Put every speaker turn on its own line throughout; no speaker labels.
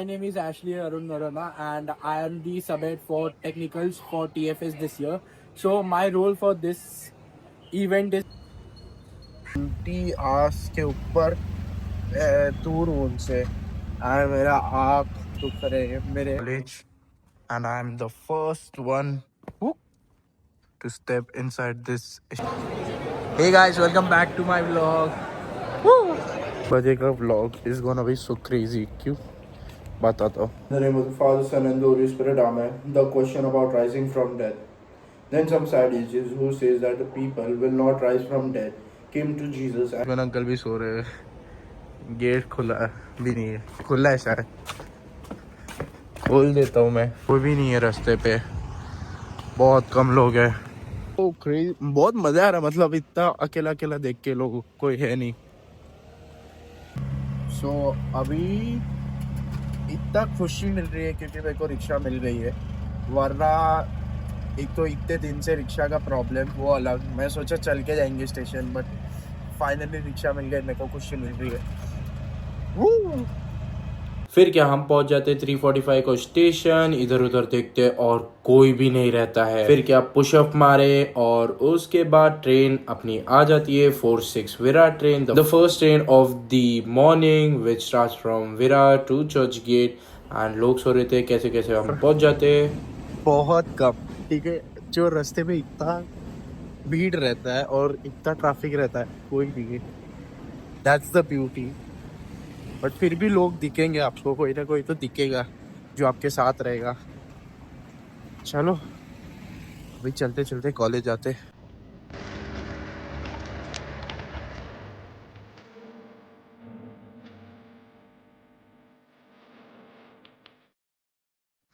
My name is Ashley Arun Narana and I am the sub-head for technicals for TFS this year. So my role for this event is
टी आस के ऊपर दूर उनसे मेरा आँख दुख रहे हैं मेरे college and I'm the first one to step inside this. Hey guys, welcome back to my vlog. बजे का vlog is gonna be so crazy. क्यों? बताता हूँ. In the name of the Father, Son, and the Holy Spirit, Amen. The question about rising from death. Then some Sadducees who says that the people will not rise from death came to Jesus. मेरा uncle भी सो रहे हैं. Gate खुला भी नहीं है. खुला है शायद. खोल देता हूँ मैं. कोई भी नहीं है रास्ते पे. बहुत कम लोग हैं. Oh crazy. बहुत मजा आ रहा है. मतलब इतना अकेला अकेला देख के लोग कोई है नहीं. सो अभी इतना खुशी मिल रही है क्योंकि मेरे को रिक्शा मिल गई है. वरना एक तो इतने दिन से रिक्शा का प्रॉब्लम वो अलग. मैं सोचा चल के जाएंगे स्टेशन बट फाइनली रिक्शा मिल गई. मेरे को खुशी मिल रही है.
फिर क्या हम पहुंच जाते 345 को स्टेशन. इधर उधर देखते और कोई भी नहीं रहता है. फिर क्या पुशअप मारे और उसके बाद ट्रेन अपनी आ जाती है 46 Virar train. The first train of the morning which starts from Virar to Churchgate. And लोग सो रहे थे. कैसे कैसे हम पहुंच जाते.
बहुत कम. ठीक है. जो रास्ते में इतना भीड़ रहता है और इतना ट्रैफिक रहता है कोई नहीं. That's the beauty. बट फिर भी लोग दिखेंगे आपको. कोई ना कोई तो दिखेगा जो आपके साथ रहेगा. चलो अभी चलते चलते कॉलेज जाते.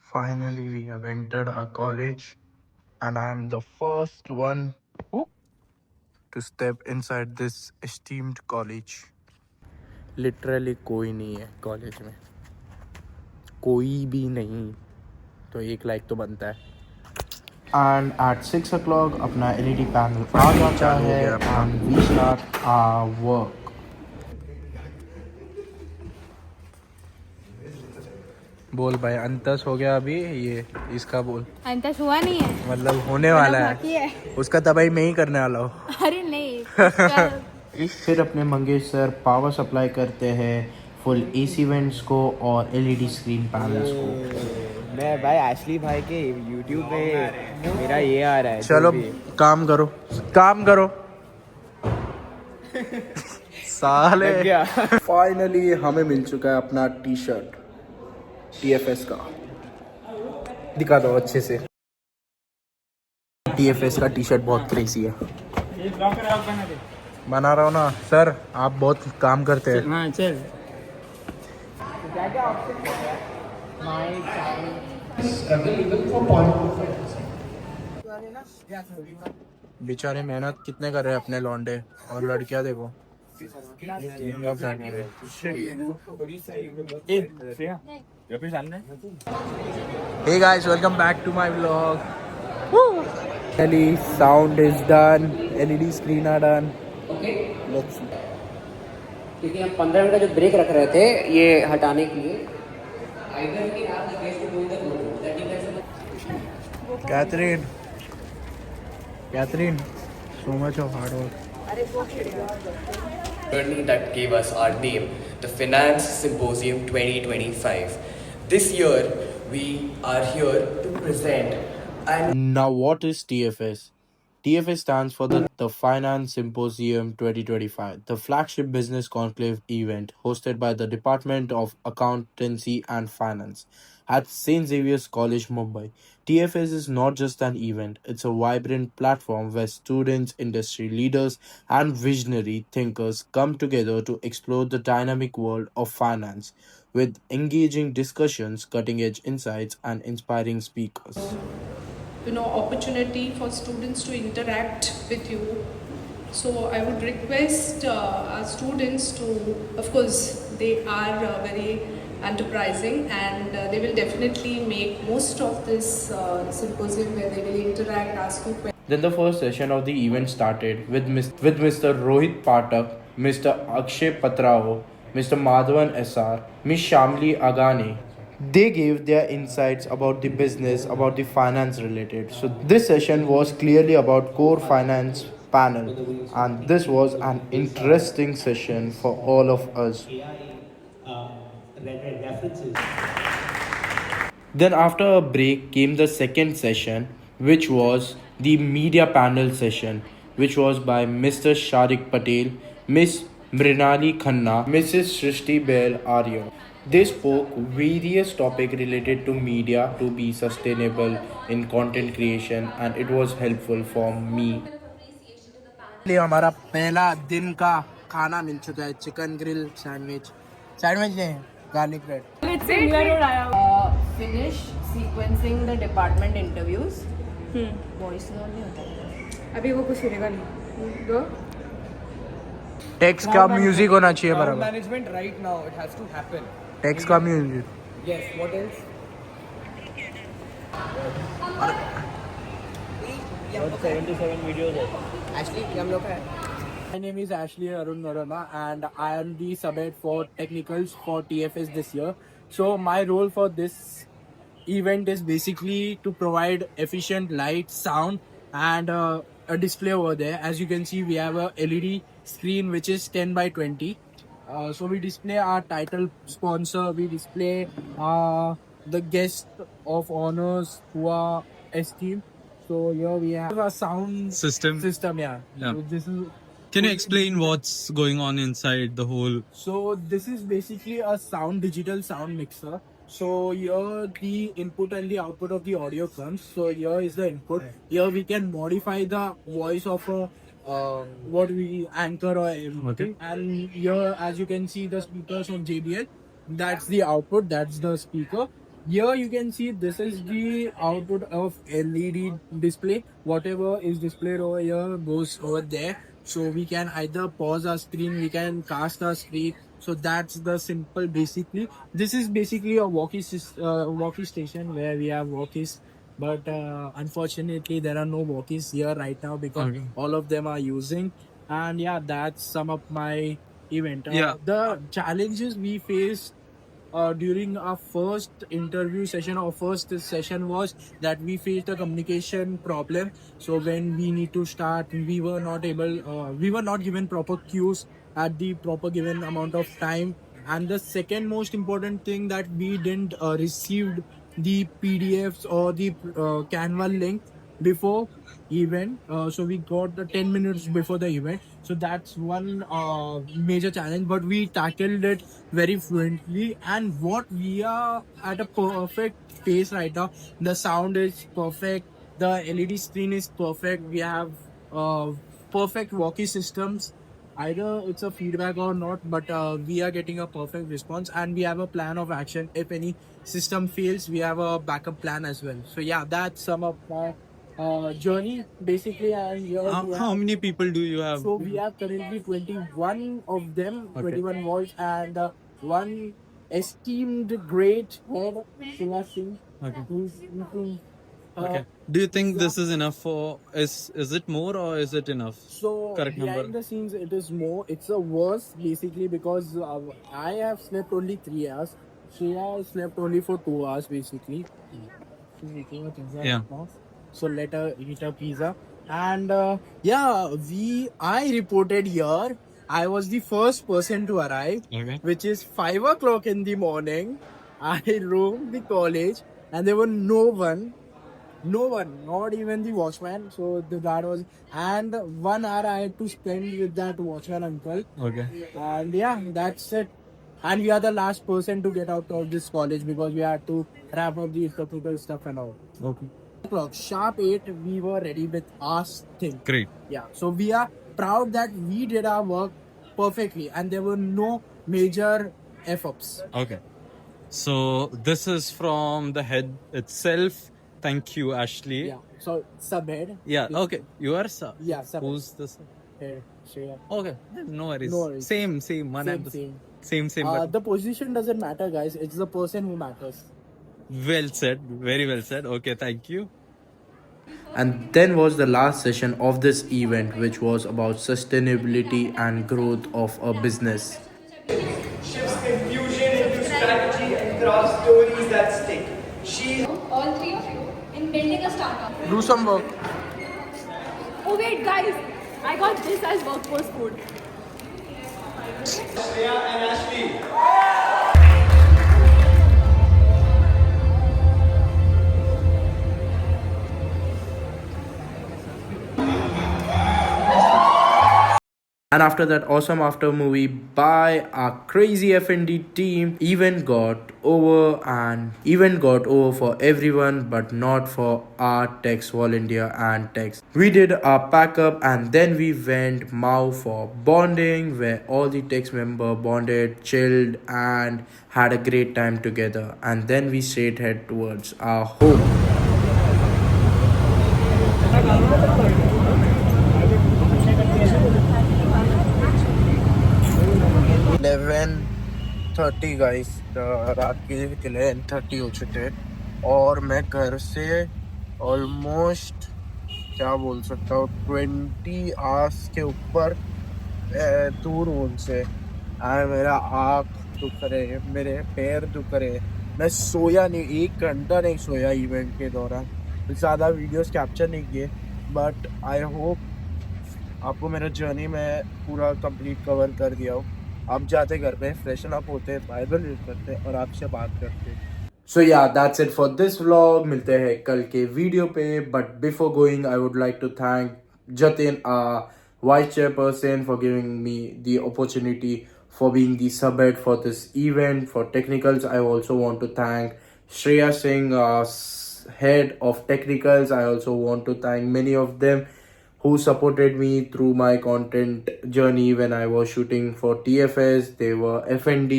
Finally we have entered our college and I am the first one to step inside this esteemed college.
Literally कोई नहीं है कॉलेज में. कोई भी नहीं. तो एक लाइक तो बनता है.
And at 6 o'clock अपना LED पैनल आ जाता है and we start our work. बोल भाई. अंतस हो गया अभी. ये इसका बोल.
अंतस हुआ नहीं है.
मतलब होने वाला है. उसका तबाही मैं ही करने वाला हूँ.
अरे नहीं.
फिर अपने मंगेश सर पावर सप्लाई करते हैं फुल एसी वेंट्स को और एलईडी स्क्रीन पैनल्स को.
मैं भाई एशली भाई के YouTube पे मेरा ये आ रहा है.
चलो काम करो. काम करो साले. फाइनली हमें मिल चुका है अपना टी शर्ट TFS का. दिखा दो अच्छे से. TFS का टी शर्ट बहुत क्रेजी है. बना रहा हूँ ना सर. आप बहुत काम करते हैं.
हाँ चल.
बेचारे मेहनत कितने कर रहे हैं अपने लौंडे. और लड़कियां देखो. Hey guys, welcome back to my vlog. Finally, sound is done. LED screen are done. Let's see.
क्योंकि हम 15 मिनट का जो ब्रेक रख रहे थे ये हटाने के लिए.
Catherine, so much of hard work.
Journey that gave us our name, the Finance Symposium 2025. This year, we are here to present. And
Now what is TFS? TFS stands for the Finance Symposium 2025, the flagship business conclave event hosted by the Department of Accountancy and Finance at St. Xavier's College, Mumbai. TFS is not just an event, it's a vibrant platform where students, industry leaders, and visionary thinkers come together to explore the dynamic world of finance with engaging discussions, cutting edge insights, and inspiring speakers.
Opportunity for students to interact with you. So I would request our students to, of course, they are very enterprising and they will definitely make most of this symposium where they will interact, ask you questions.
Then the first session of the event started with Mr. Rohit Patak, Mr. Akshay Patrao, Mr. Madhavan SR, Ms. Shamli Agane, They gave their insights about the business, about the finance related. So this session was clearly about core finance panel, and this was an interesting session for all of us. Then, after a break, came the second session, which was the media panel session, which was by Mr. Sharik Patel, Miss Mrinali Khanna, Mrs. Shrishti Bail Arya. They spoke various topics related to media to be sustainable in content creation, and it was helpful for me.
लिए हमारा पहला दिन का खाना मिल चुका है, chicken grill sandwich नहीं, garlic bread.
Finish sequencing the department interviews. Voice note नहीं होता है.
अभी वो कुछ हिलेगा नहीं. Go.
टेक्स्ट का म्यूजिक होना चाहिए बराबर.
Management right now, it has to happen.
Text का music.
Yes, what else?
My name is Ashley Arun Narama and I am the subhead for technicals for TFS this year. So my role for this event is basically to provide efficient light, sound and a display over there. As you can see, we have a LED screen which is 10 by 20. So we display our title sponsor, we display the guest of honors who are esteemed. So here we have a sound
System.
yeah.
Yeah.
So this is.
Can you explain what's going on inside the whole?
So this is basically a digital sound mixer. So here the input and the output of the audio comes. So here is the input. Here we can modify the voice of a what we anchor or everything.
Okay.
And here, as you can see, the speakers of JBL. That's the output. That's the speaker. Here you can see this is the output of LED display. Whatever is displayed over here goes over there. So we can either pause our screen, we can cast our screen. So that's the simple basically. This is basically a walkie station where we have walkies. But unfortunately there are no walkies here right now because all of them are using. And yeah, that's sum up my event. The challenges we faced during our first interview session or first session was that we faced a communication problem. So when we need to start, we were not given proper cues at the proper given amount of time. And the second most important thing that we didn't received the PDFs or the Canva link before event. So we got the 10 minutes before the event. So that's one major challenge, but we tackled it very fluently. And what we are at a perfect pace right now. The sound is perfect. The LED screen is perfect. We have perfect walkie systems. Either it's a feedback or not, but we are getting a perfect response and we have a plan of action. If any system fails, we have a backup plan as well. So yeah, that's some of my journey basically. And here
How many people do you have?
so we have currently 21 of them, 21 voice and one esteemed great head, Shiva Singh.
Okay.
who's
Okay. Do you think this is enough for? Is it more or is it enough?
So
Correct
behind
number.
the scenes, it is more. It's a worse basically because I have slept only 3 hours. Shreya slept only for 2 hours basically. She's eating a pizza
Yeah.
right now. So let her eat her pizza. And I reported here. I was the first person to arrive,
Okay.
which is 5 o'clock in the morning. I roamed the college and there were no one, not even the watchman. So that was, and 1 hour I had to spend with that watchman uncle.
Okay.
And yeah, that's it. And we are the last person to get out of this college because we had to wrap up the technical stuff and all.
Okay.
O'clock, sharp 8, we were ready with our thing.
Great.
Yeah, so we are proud that we did our work perfectly and there were no major F-ups.
Okay. So this is from the head itself. Thank you, Ashley.
Yeah, so subhead.
Yeah. Okay. You are sir.
Yeah, subhead.
Who's this?
Here, Shreya.
Okay. No worries.
No worries.
Same. One
Same,
and the
same.
Same. But
The position doesn't matter, guys. It's the person who matters.
well said. Very well said. Okay. Thank you.
And then was the last session of this event, which was about sustainability and growth of a business.
Shifts confusion into strategy and craft stories
is that stick. She
All three of you in building a startup.
Do some work.
Oh wait, guys, I got this as workforce food.
Shreya and Ashley.
And after that awesome after movie by our crazy F&D team, event got over for everyone but not for our Tex volunteer and Tex. We did our pack up and then we went Mau for bonding, where all the Tex member bonded, chilled and had a great time together, and then we straight head towards our home.
11:30 guys, रात के 11:30 हो चुके हैं और मैं घर से almost क्या बोल सकता हूँ 20 आवर्स के ऊपर दूर हूँ उनसे। मेरा आँख दुख रहे, मेरे पैर दुख रहे, मैं सोया नहीं, 1 घंटा नहीं सोया इवेंट के दौरान। ज़्यादा वीडियोस कैप्चर नहीं किए, बट आई होप आपको मेरा जर्नी में पूरा कंप्लीट कवर कर दिया हो। आप जाते घर पे फ्रेशन अप होते, बाइबल रीड करते और आपसे बात करते।
So yeah, that's it for this vlog. मिलते हैं कल के वीडियो पे, but before going I would like to thank Jatin, vice chairperson, for giving me the opportunity for being the subhead for this event. For technicals, I also want to thank Shreya Singh, head of technicals. I also want to thank many of them who supported me through my content journey when I was shooting for TFS. They were FND,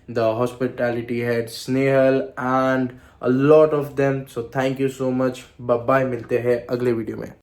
the hospitality head Snehal, and a lot of them. So thank you so much. Bye bye. मिलते हैं अगले video में.